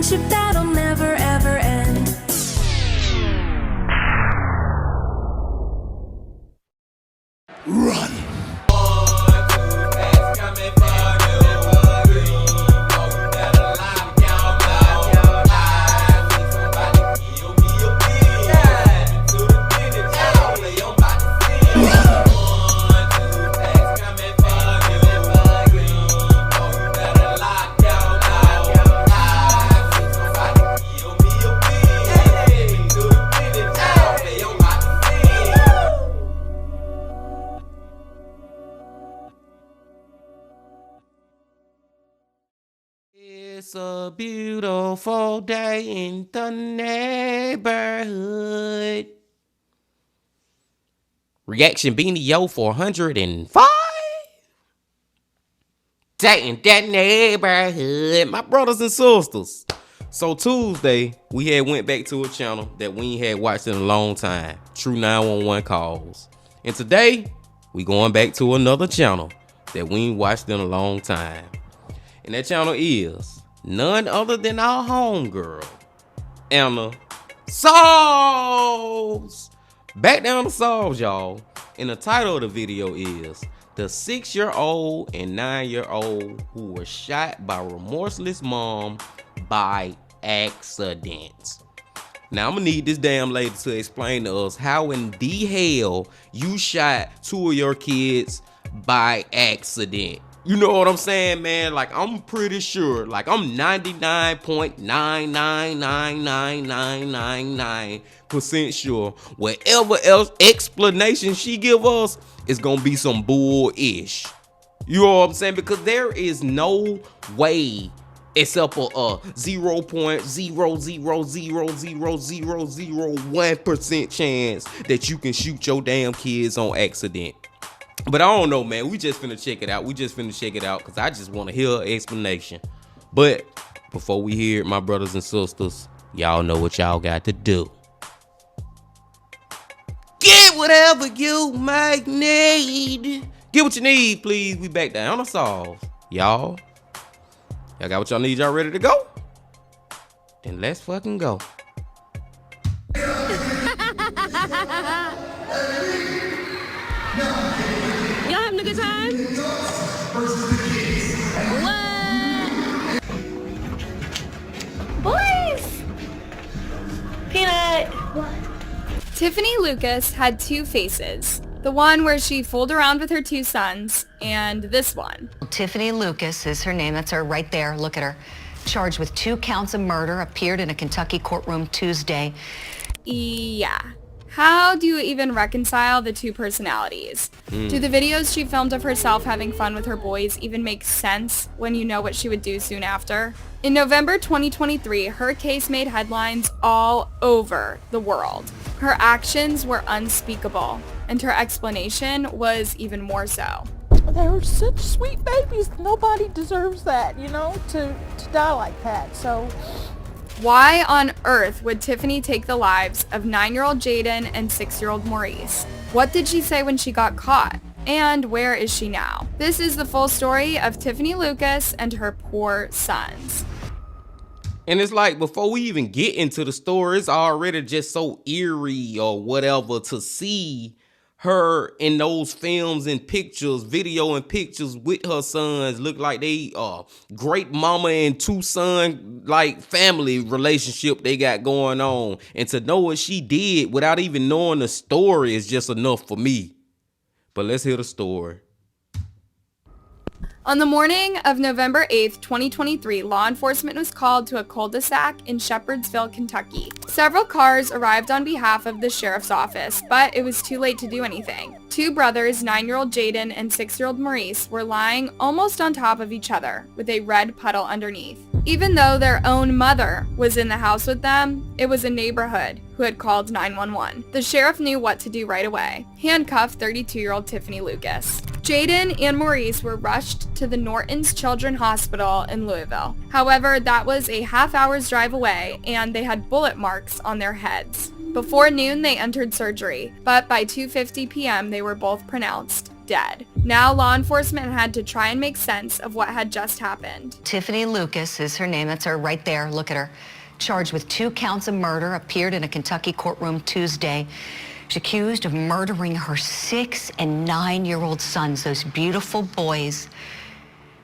friendship that'll never ever end. Run! It's a beautiful day in the neighborhood. Reaction Beanie Yo for 105. Day in that neighborhood, my brothers and sisters. So Tuesday, we had went back to a channel that we ain't had watched in a long time. True 911 Calls. And today, we going back to another channel that we ain't watched in a long time. And that channel is none other than our homegirl, Anna Solves. Back down to Solves, y'all. And the title of the video is The 6-year-old and 9-year-old who were shot by remorseless mom by accident. Now I'm gonna need this damn lady to explain to us how in the hell you shot 2 of your kids by accident. You know what I'm saying, man? Like, I'm pretty sure, like, I'm 99.9999999% sure whatever else explanation she give us is gonna be some bull-ish. You know what I'm saying? Because there is no way except for a 0.0000001% chance that you can shoot your damn kids on accident. But I don't know, man. We just finna check it out. Because I just want to hear an explanation. But before we hear it, my brothers and sisters, y'all know what y'all got to do. Get whatever you might need. Get what you need, please. We back down to Solve. Y'all got what y'all need? Y'all ready to go? Then let's fucking go. Y'all having a good time? What? Boys! Peanut! What? Tiffany Lucas had two faces. The one where she fooled around with her two sons, and this one. Tiffany Lucas is her name. That's her right there. Look at her. Charged with 2 counts of murder, appeared in a Kentucky courtroom Tuesday. Yeah. How do you even reconcile the two personalities? Do the videos she filmed of herself having fun with her boys even make sense when you know what she would do soon after? In November 2023, her case made headlines all over the world. Her actions were unspeakable, and her explanation was even more so. They're such sweet babies. Nobody deserves that, you know, to die like that. So Why on earth would Tiffany take the lives of 9-year-old Jaden and 6-year-old Maurice? What did she say when she got caught? And where is she now? This is the full story of Tiffany Lucas and her poor sons. And it's like, before we even get into the story, it's already just so eerie or whatever to see her in those films and pictures, video and pictures with her sons. Look like they great mama and 2 son like family relationship they got going on. And to know what she did without even knowing the story is just enough for me. But let's hear the story. On the morning of November 8th, 2023, law enforcement was called to a cul-de-sac in Shepherdsville, Kentucky. Several cars arrived on behalf of the sheriff's office, but it was too late to do anything. 2 brothers, 9-year-old Jaden and 6-year-old Maurice, were lying almost on top of each other, with a red puddle underneath. Even though their own mother was in the house with them, it was a neighborhood who had called 911. The sheriff knew what to do right away. Handcuff 32-year-old Tiffany Lucas. Jaden and Maurice were rushed to the Norton's Children's Hospital in Louisville. However, that was a half-hour's drive away, and they had bullet marks on their heads. Before noon, they entered surgery, but by 2:50 p.m., they were both pronounced dead. Now law enforcement had to try and make sense of what had just happened. Tiffany Lucas is her name. That's her right there. Look at her. Charged with 2 counts of murder, appeared in a Kentucky courtroom Tuesday. She's accused of murdering her 6- and 9-year-old sons, those beautiful boys.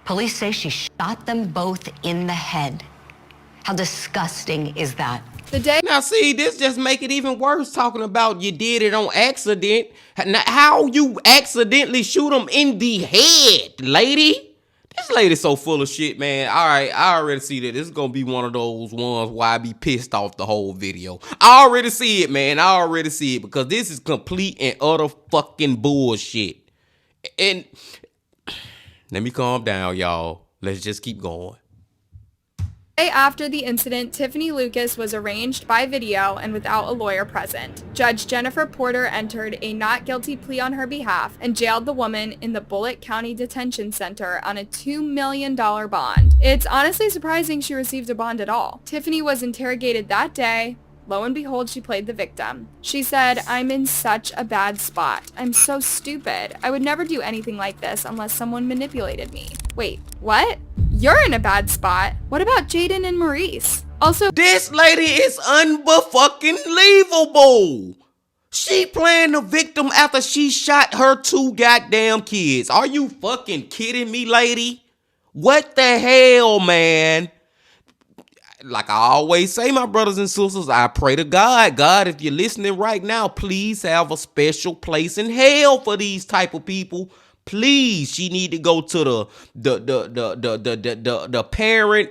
Police say she shot them both in the head. How disgusting is that? The day Now see, this just make it even worse talking about you did it on accident. Now, how you accidentally shoot them in the head, lady? This lady's so full of shit, man. All right, I already see that. This is going to be one of those ones where I be pissed off the whole video. I already see it, man. I already see it because this is complete and utter fucking bullshit. And let me calm down, y'all. Let's just keep going. day after the incident, Tiffany Lucas was arraigned by video and without a lawyer present. Judge Jennifer Porter entered a not guilty plea on her behalf and jailed the woman in the Bullitt County Detention Center on a $2 million bond. It's honestly surprising she received a bond at all. Tiffany was interrogated that day. Lo and behold, she played the victim. She said, "I'm in such a bad spot. I'm so stupid. I would never do anything like this unless someone manipulated me." Wait, what? You're in a bad spot. What about Jaden and Maurice? Also, this lady is unfucking-believable. She playing the victim after she shot her 2 goddamn kids. Are you fucking kidding me, lady? What the hell, man? Like I always say, my brothers and sisters, I pray to God, if you're listening right now, please have a special place in hell for these type of people. Please, she need to go to the parent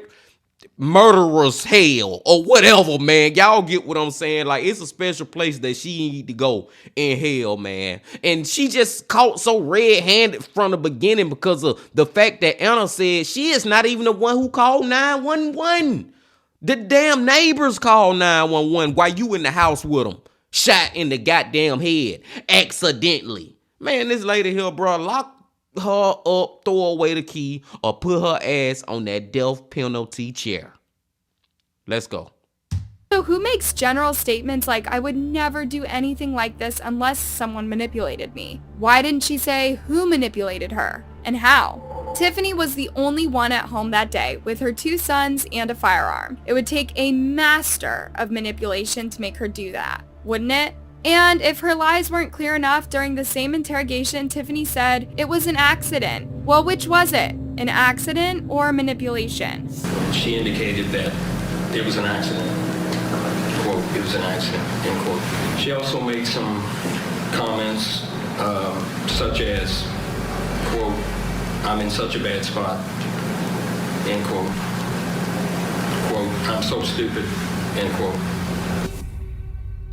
murderer's hell or whatever, man. Y'all get what I'm saying? Like, it's a special place that she need to go in hell, man. And she just caught so red-handed from the beginning because of the fact that Anna said she is not even the one who called 911. The damn neighbors called 911 while you in the house with them. Shot in the goddamn head. Accidentally. Man, this lady here, bro, lock her up, throw away the key, or put her ass on that death penalty chair. Let's go. So who makes general statements like, "I would never do anything like this unless someone manipulated me"? Why didn't she say who manipulated her and how? Tiffany was the only one at home that day with her 2 sons and a firearm. It would take a master of manipulation to make her do that, wouldn't it? And if her lies weren't clear enough, during the same interrogation, Tiffany said it was an accident. Well, which was it? An accident or manipulation? She indicated that it was an accident. Quote, "It was an accident," end quote. She also made some comments such as, quote, "I'm in such a bad spot," end quote. Quote, "I'm so stupid," end quote.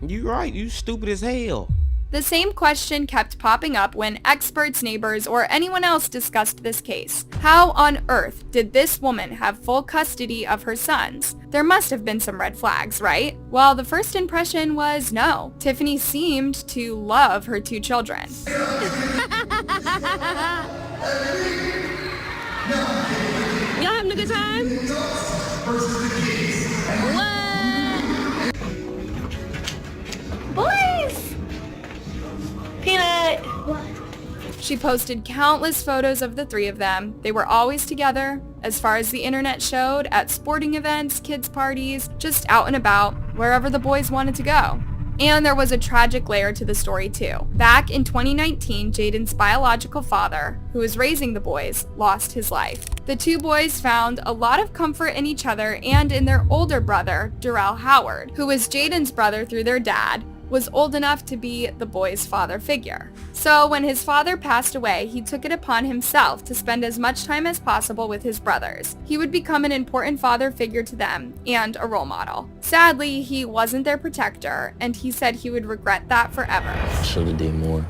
You right, you stupid as hell. The same question kept popping up when experts, neighbors, or anyone else discussed this case. How on earth did this woman have full custody of her sons? There must have been some red flags, right? Well, the first impression was no. Tiffany seemed to love her 2 children. Y'all having a good time? What? Boys! Peanut! She posted countless photos of the 3 of them. They were always together, as far as the internet showed, at sporting events, kids' parties, just out and about, wherever the boys wanted to go. And there was a tragic layer to the story too. Back in 2019, Jaden's biological father, who was raising the boys, lost his life. The 2 boys found a lot of comfort in each other and in their older brother, Darrell Howard, who was Jaden's brother through their dad, was old enough to be the boy's father figure. So when his father passed away, he took it upon himself to spend as much time as possible with his brothers. He would become an important father figure to them and a role model. Sadly, he wasn't their protector, and he said he would regret that forever. I should have did more.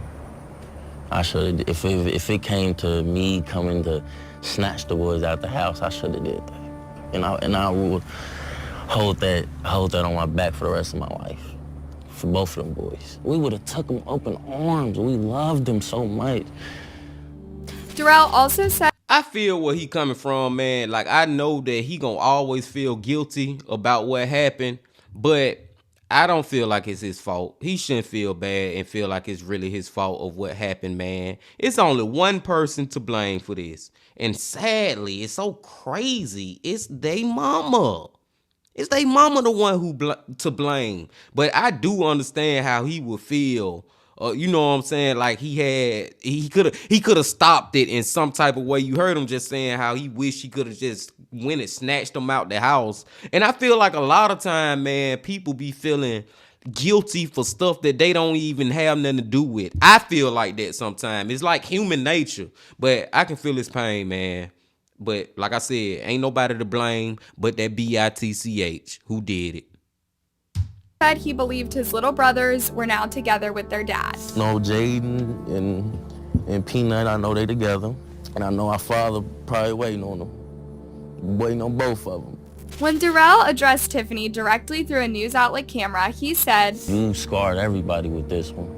I should have, if it came to me coming to snatch the boys out the house, I should have did that. And I would hold that on my back for the rest of my life. For both of them boys. We would have took them open arms. We loved them so much. Darrell also said, I feel where he coming from, man. Like, I know that he gonna always feel guilty about what happened, but I don't feel like it's his fault. He shouldn't feel bad and feel like it's really his fault of what happened, man. It's only one person to blame for this. And sadly, it's so crazy. It's they mama. It's they mama the one to blame. But I do understand how he would feel. You know what I'm saying? Like he could have stopped it in some type of way. You heard him just saying how he wished he could have just went and snatched them out the house. And I feel like a lot of time, man, people be feeling guilty for stuff that they don't even have nothing to do with. I feel like that sometimes. It's like human nature. But I can feel his pain, man. But like I said, ain't nobody to blame but that bitch who did it. Said he believed his little brothers were now together with their dad. No, Jaden and Peanut, I know they together. And I know our father probably waiting on them. Waiting on both of them. When Darrell addressed Tiffany directly through a news outlet camera, he said, You scarred everybody with this one.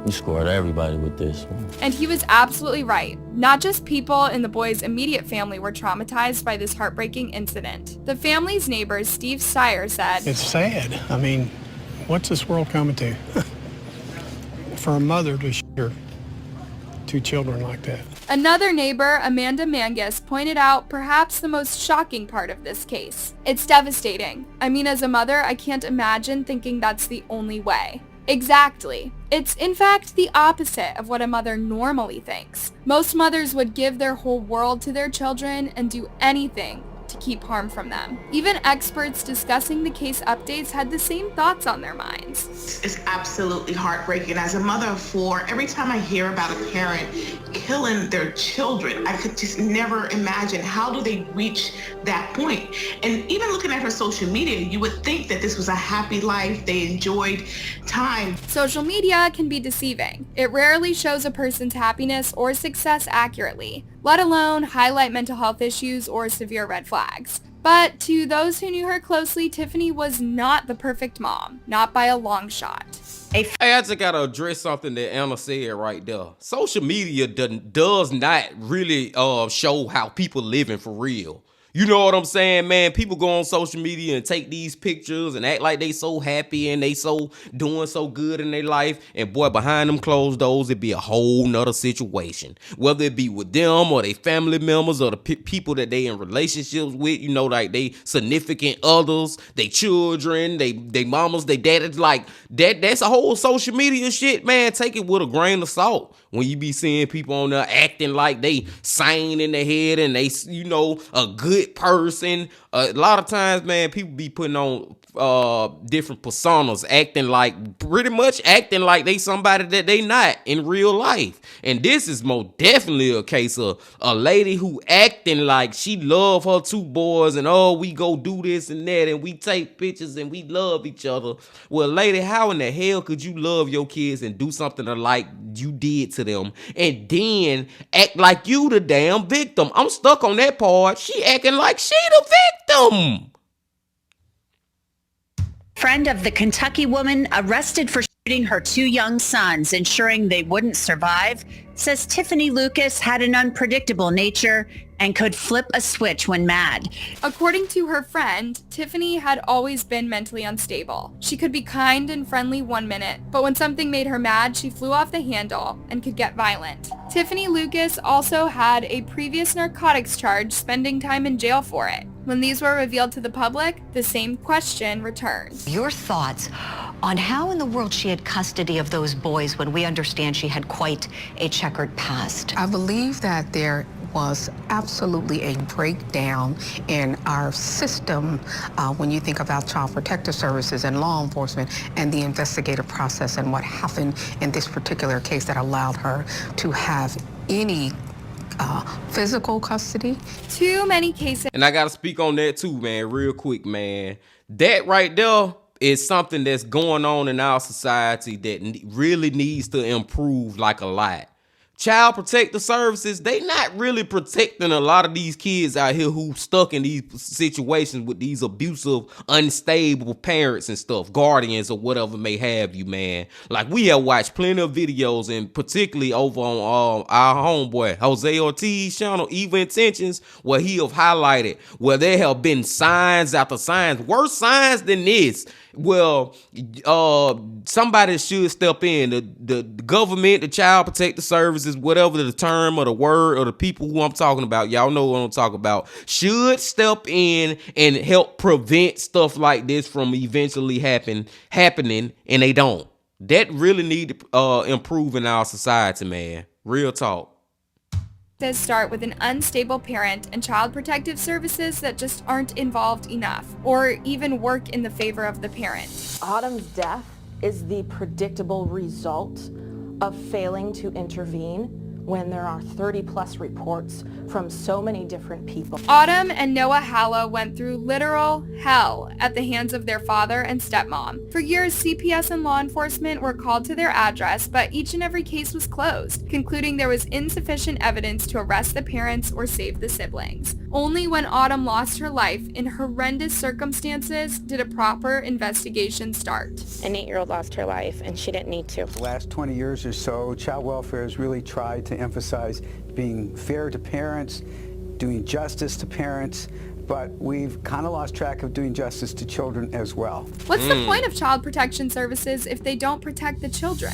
You scored everybody with this one. And he was absolutely right. Not just people in the boys' immediate family were traumatized by this heartbreaking incident. The family's neighbor, Steve Sire, said, It's sad. I mean, what's this world coming to? For a mother to shoot her two children like that. Another neighbor, Amanda Mangus, pointed out perhaps the most shocking part of this case. It's devastating. I mean, as a mother, I can't imagine thinking that's the only way. Exactly. It's in fact the opposite of what a mother normally thinks. Most mothers would give their whole world to their children and do anything to keep harm from them. Even experts discussing the case updates had the same thoughts on their minds. It's absolutely heartbreaking. As a mother of four, every time I hear about a parent killing their children, I could just never imagine how do they reach that point. And even looking at her social media, you would think that this was a happy life, they enjoyed time. Social media can be deceiving. It rarely shows a person's happiness or success accurately, let alone highlight mental health issues or severe red flags. But to those who knew her closely, Tiffany was not the perfect mom, not by a long shot. Hey, I just gotta address something that Anna said right there. Social media does not really show how people living for real. You know what I'm saying, man? People go on social media and take these pictures and act like they so happy and they so doing so good in their life. And boy, behind them closed doors, it'd be a whole nother situation. Whether it be with them or their family members or the people that they in relationships with, you know, like they significant others, they children, they mamas, they daddies, like that's a whole social media shit, man. Take it with a grain of salt. When you be seeing people on there acting like they sane in their head and they, you know, a good person. A lot of times, man, people be putting on different personas, pretty much acting like they somebody that they not in real life. And this is most definitely a case of a lady who acting like she love her two boys and we go do this and that and we take pictures and we love each other. Well, lady, how in the hell could you love your kids and do something like you did to them and then act like you the damn victim? I'm stuck on that part. She acting like she the victim. Friend of the Kentucky woman arrested for shooting her two young sons, ensuring they wouldn't survive, says Tiffany Lucas had an unpredictable nature and could flip a switch when mad. According to her friend, Tiffany had always been mentally unstable. She could be kind and friendly one minute, but when something made her mad, she flew off the handle and could get violent. Tiffany Lucas also had a previous narcotics charge, spending time in jail for it. When these were revealed to the public, the same question returned. Your thoughts on how in the world she had custody of those boys when we understand she had quite a checkered past? I believe that there was absolutely a breakdown in our system when you think about child protective services and law enforcement and the investigative process and what happened in this particular case that allowed her to have any physical custody. Too many cases. And I gotta speak on that too, man, real quick, man. That right there is something that's going on in our society that really needs to improve like a lot. Child Protective Services, they not really protecting a lot of these kids out here who stuck in these situations with these abusive, unstable parents and stuff, guardians or whatever may have you, man. Like, we have watched plenty of videos, and particularly over on our homeboy Jose Ortiz channel, Evil Intentions, where he have highlighted where there have been signs after signs, worse signs than this. Well, somebody should step in. The government, the Child Protective Services, whatever the term or the word or the people who I'm talking about, y'all know what I'm talking about, should step in and help prevent stuff like this from eventually happening, and they don't. That really need to improve in our society, man. Real talk. Does start with an unstable parent and child protective services that just aren't involved enough or even work in the favor of the parent. Autumn's death is the predictable result of failing to intervene when there are 30 plus reports from so many different people. Autumn and Noah Halla went through literal hell at the hands of their father and stepmom. For years, CPS and law enforcement were called to their address, but each and every case was closed, concluding there was insufficient evidence to arrest the parents or save the siblings. Only when Autumn lost her life in horrendous circumstances did a proper investigation start. An 8-year-old lost her life, and she didn't need to. The last 20 years or so, child welfare has really tried to emphasize being fair to parents, doing justice to parents, but we've kind of lost track of doing justice to children as well. What's the point of child protection services if they don't protect the children?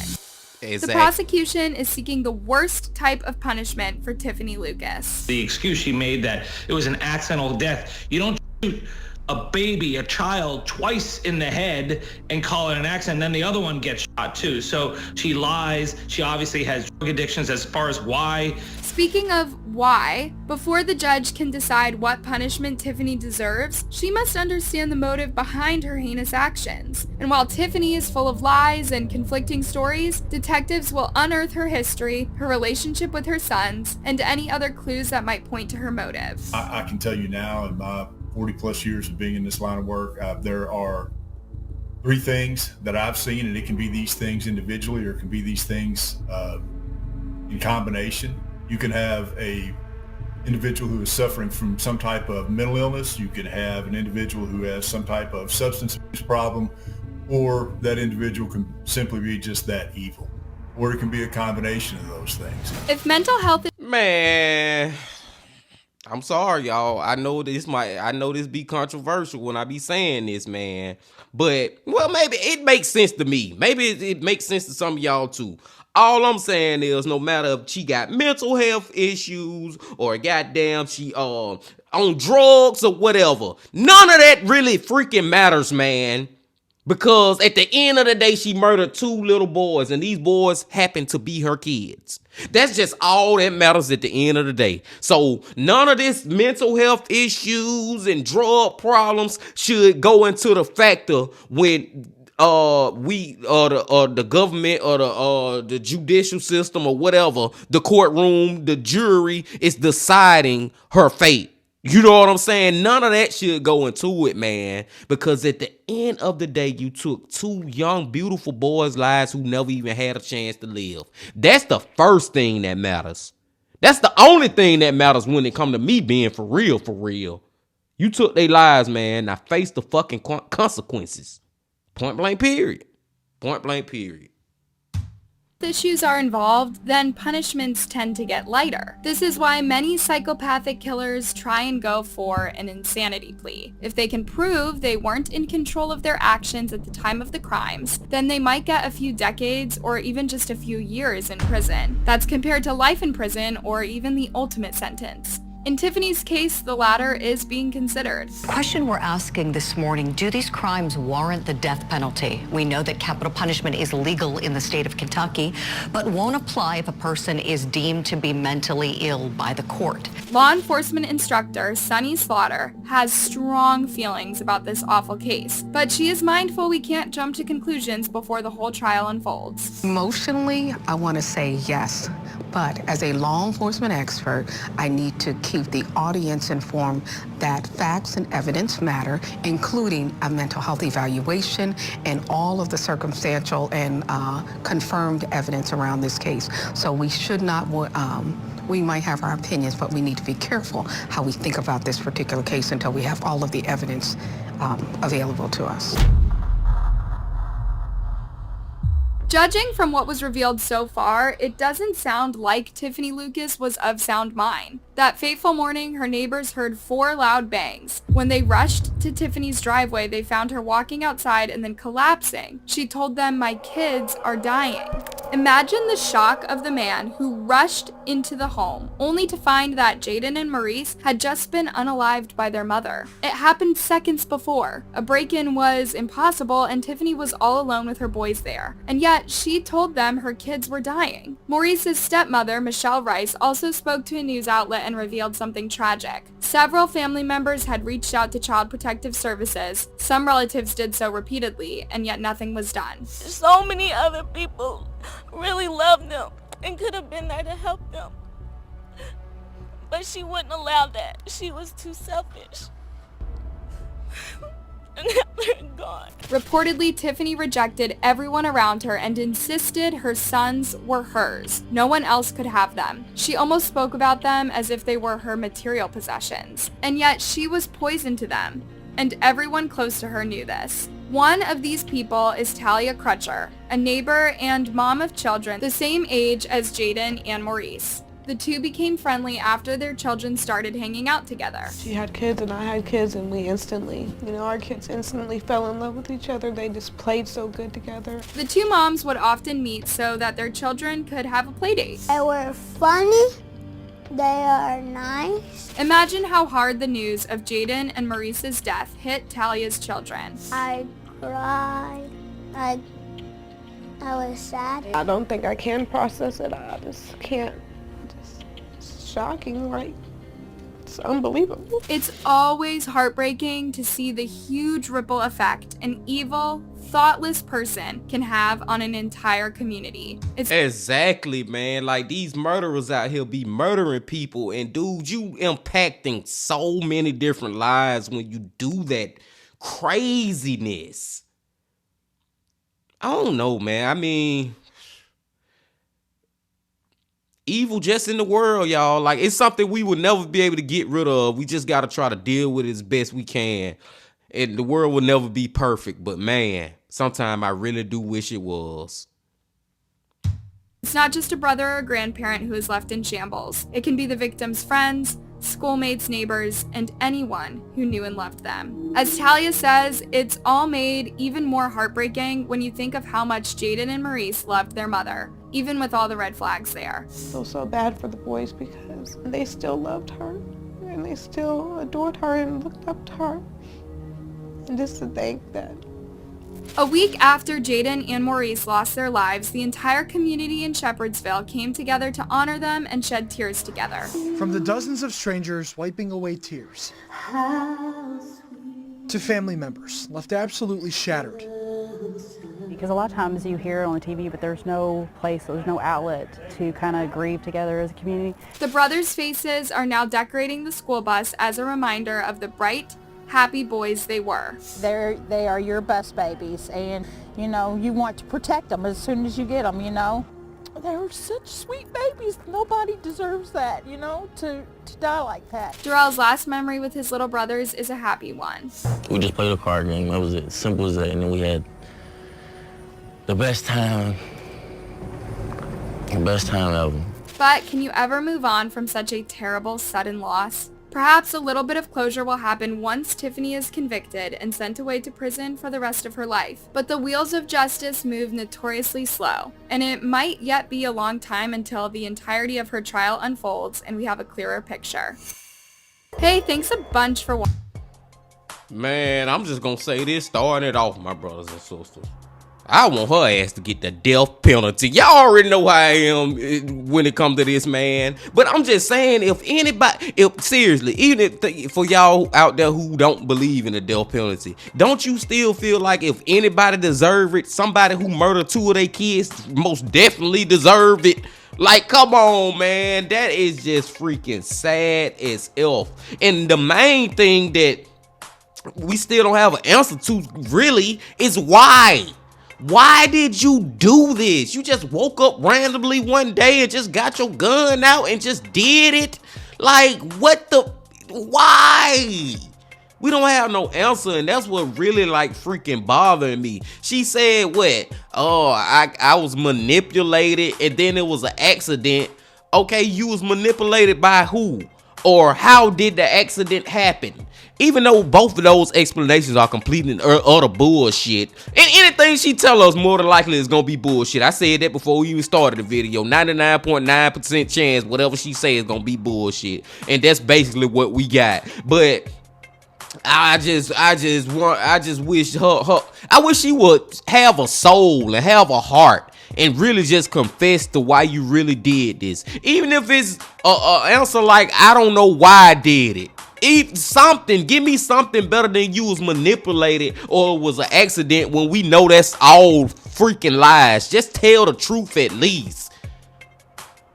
Exactly. The prosecution is seeking the worst type of punishment for Tiffany Lucas. The excuse she made that it was an accidental death. You don't shoot a baby, a child, twice in the head and call it an accident, and then the other one gets shot too. So she lies. She obviously has drug addictions. As far as why. Speaking of why, before the judge can decide what punishment Tiffany deserves, she must understand the motive behind her heinous actions. And while Tiffany is full of lies and conflicting stories, detectives will unearth her history, her relationship with her sons, and any other clues that might point to her motive. I can tell you now, in my 40 plus years of being in this line of work, there are 3 things that I've seen, and it can be these things individually or it can be these things in combination. You can have a individual who is suffering from some type of mental illness. You can have an individual who has some type of substance abuse problem, or that individual can simply be just that evil, or it can be a combination of those things. If mental health, man, I'm sorry, y'all. I know this be controversial when I be saying this, man. But, well, maybe it makes sense to me. Maybe it makes sense to some of y'all too. All I'm saying is, no matter if she got mental health issues or goddamn she on drugs or whatever, none of that really freaking matters, man. Because at the end of the day, she murdered 2 little boys, and these boys happen to be her kids. That's just all that matters at the end of the day. So none of this mental health issues and drug problems should go into the factor when the government or the judicial system or whatever, the courtroom, the jury is deciding her fate. You know what I'm saying? None of that should go into it, man. Because at the end of the day, you took 2 young, beautiful boys' lives who never even had a chance to live. That's the first thing that matters. That's the only thing that matters when it comes to me being for real, for real. You took their lives, man. Now face the fucking consequences. Point blank period. Point blank period. issues are involved, then punishments tend to get lighter. This is why many psychopathic killers try and go for an insanity plea. If they can prove they weren't in control of their actions at the time of the crimes, then they might get a few decades or even just a few years in prison. That's compared to life in prison or even the ultimate sentence. In Tiffany's case, the latter is being considered. The question we're asking this morning, do these crimes warrant the death penalty? We know that capital punishment is legal in the state of Kentucky, but won't apply if a person is deemed to be mentally ill by the court. Law enforcement instructor Sunny Slaughter has strong feelings about this awful case, but she is mindful we can't jump to conclusions before the whole trial unfolds. Emotionally, I want to say yes, but as a law enforcement expert, I need to keep keep the audience informed that facts and evidence matter, including a mental health evaluation and all of the circumstantial and confirmed evidence around this case. So we should not, we might have our opinions, but we need to be careful how we think about this particular case until we have all of the evidence available to us. Judging from what was revealed so far, it doesn't sound like Tiffany Lucas was of sound mind. That fateful morning, her neighbors heard 4 loud bangs. When they rushed to Tiffany's driveway, they found her walking outside and then collapsing. She told them, "My kids are dying." Imagine the shock of the man who rushed into the home, only to find that Jaden and Maurice had just been unalived by their mother. It happened seconds before. A break-in was impossible and Tiffany was all alone with her boys there. And yet, she told them her kids were dying. Maurice's stepmother, Michelle Rice, also spoke to a news outlet and revealed something tragic. Several family members had reached out to Child Protective Services. Some relatives did so repeatedly, and yet nothing was done. So many other people really loved them and could have been there to help them. But she wouldn't allow that. She was too selfish. And now they're gone. Reportedly, Tiffany rejected everyone around her and insisted her sons were hers. No one else could have them. She almost spoke about them as if they were her material possessions. And yet she was poison to them. And everyone close to her knew this. One of these people is Talia Crutcher, a neighbor and mom of children the same age as Jaden and Maurice. The two became friendly after their children started hanging out together. She had kids and I had kids and we instantly, our kids instantly fell in love with each other. They just played so good together. The two moms would often meet so that their children could have a play date. They were funny. They are nice. Imagine how hard the news of Jaden and Maurice's death hit Talia's children. I cried. I was sad. I don't think I can process it. I just can't. It's shocking, right? It's unbelievable. It's always heartbreaking to see the huge ripple effect an evil, thoughtless person can have on an entire community. Exactly, man. Like, these murderers out here be murdering people, and dude, you impacting so many different lives when you do that craziness. I don't know, man. I mean, evil just in the world, y'all. Like, it's something we will never be able to get rid of. We just got to try to deal with it as best we can. And the world will never be perfect, but man, sometimes I really do wish it was. It's not just a brother or a grandparent who is left in shambles. It can be the victim's friends, schoolmates, neighbors, and anyone who knew and loved them. As Talia says, it's all made even more heartbreaking when you think of how much Jaden and Maurice loved their mother, even with all the red flags there. I feel so bad for the boys because they still loved her and they still adored her and looked up to her. And just to think that. A week after Jaden and Maurice lost their lives, the entire community in Shepherdsville came together to honor them and shed tears together. From the dozens of strangers wiping away tears, to family members left absolutely shattered. Because a lot of times you hear it on the TV, but there's no place, there's no outlet to kind of grieve together as a community. The brothers' faces are now decorating the school bus as a reminder of the bright, happy boys they were. They are your bus babies, and you want to protect them as soon as you get them. They're such sweet babies. Nobody deserves that, to die like that. Darrell's last memory with his little brothers is a happy one. We just played a card game. That was it. Simple as that. And then we had the best time ever. But can you ever move on from such a terrible, sudden loss? Perhaps a little bit of closure will happen once Tiffany is convicted and sent away to prison for the rest of her life. But the wheels of justice move notoriously slow, and it might yet be a long time until the entirety of her trial unfolds and we have a clearer picture. Hey, thanks a bunch for watching. Man, I'm just gonna say this, starting it off, my brothers and sisters. I want her ass to get the death penalty. Y'all already know how I am when it comes to this, man. But I'm just saying, seriously, even if for y'all out there who don't believe in the death penalty, don't you still feel like if anybody deserve it, somebody who murdered 2 of their kids most definitely deserve it? Like, come on, man. That is just freaking sad as F. And the main thing that we still don't have an answer to really is why. Why did you do this? You just woke up randomly one day and just got your gun out and just did it? Like, what the? Why? We don't have no answer, and that's what really like freaking bothering me. She said what? Oh, I was manipulated, and then it was an accident. Okay, you was manipulated by who? Or how did the accident happen? Even though both of those explanations are complete and utter bullshit, and anything she tell us more than likely is gonna be bullshit. I said that before we even started the video. 99.9% chance whatever she say is gonna be bullshit, and that's basically what we got. But I just wish I wish she would have a soul and have a heart and really just confess to why you really did this. Even if it's a answer like, I don't know why I did it. Something, give me something better than you was manipulated or it was an accident when we know that's all freaking lies. Just tell the truth at least.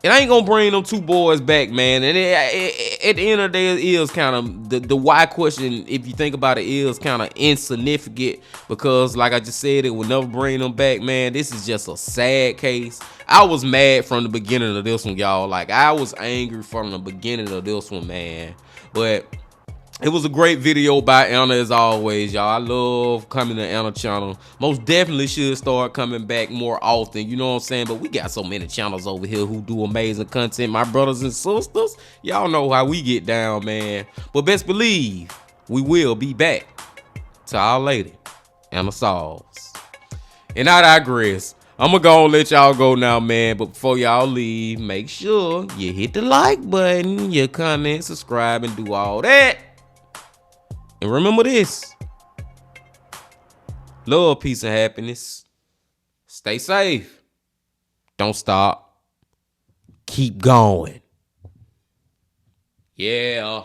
And I ain't gonna bring them two boys back, man. And at the end of the day, it is kind of the why question, if you think about it, is kind of insignificant because, like I just said, it will never bring them back, man. This is just a sad case. I was mad from the beginning of this one, y'all. Like, I was angry from the beginning of this one, man. But it was a great video by Anna as always, y'all. I love coming to Anna channel. Most definitely should start coming back more often, you know what I'm saying? But we got so many channels over here who do amazing content, my brothers and sisters. Y'all know how we get down, man. But best believe, we will be back. To our lady, Anna Sauce. And I digress. I'm gonna go and let y'all go now, man. But before y'all leave, make sure you hit the like button, you comment, subscribe, and do all that. And remember this: love, peace, and happiness. Stay safe. Don't stop. Keep going. Yeah.